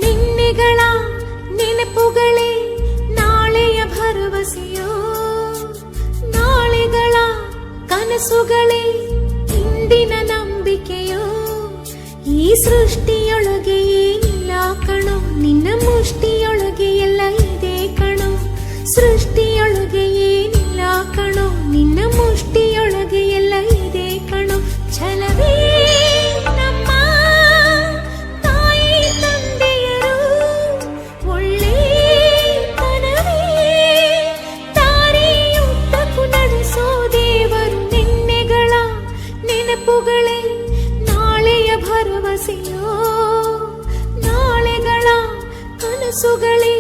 ನಿನ್ನೆಗಳ ನೆನಪುಗಳೇ ನಾಳೆಯ ಭರವಸೆಯೋ, ನಾಳೆಗಳ ಕನಸುಗಳೇ ಇಂದಿನ ನಂಬಿಕೆಯೋ. ಈ ಸೃಷ್ಟಿಯೊಳಗೆ ಏನಿಲ್ಲ ಕಣೋ, ನಿನ್ನ ಮುಷ್ಟಿಯೊಳಗೆ ಎಲ್ಲ ಇದೆ ಕಣೋ. ಸೃಷ್ಟಿಯೊಳಗೆ ಏನಿಲ್ಲ ಕಣೋ, ನಿನ್ನ ಮುಷ್ಟಿಯೊಳಗೆ ಎಲ್ಲ ಇದೆ ಕಣೋ. ಛಲವೇ ನಮ್ಮ ತಾಯಿ ತಂದೆಯರು, ಒಳ್ಳೆತನವೇ ದಾರಿಯುದ್ದಕ್ಕೂ ನಡೆಸೋ ದೇವರು. ನಿನ್ನೆಗಳ ನೆನಪುಗಳೇ ನಾಳೆಯ ಭರವಸೆಯೋ, ನಾಳೆಗಳ ಕನಸುಗಳೇ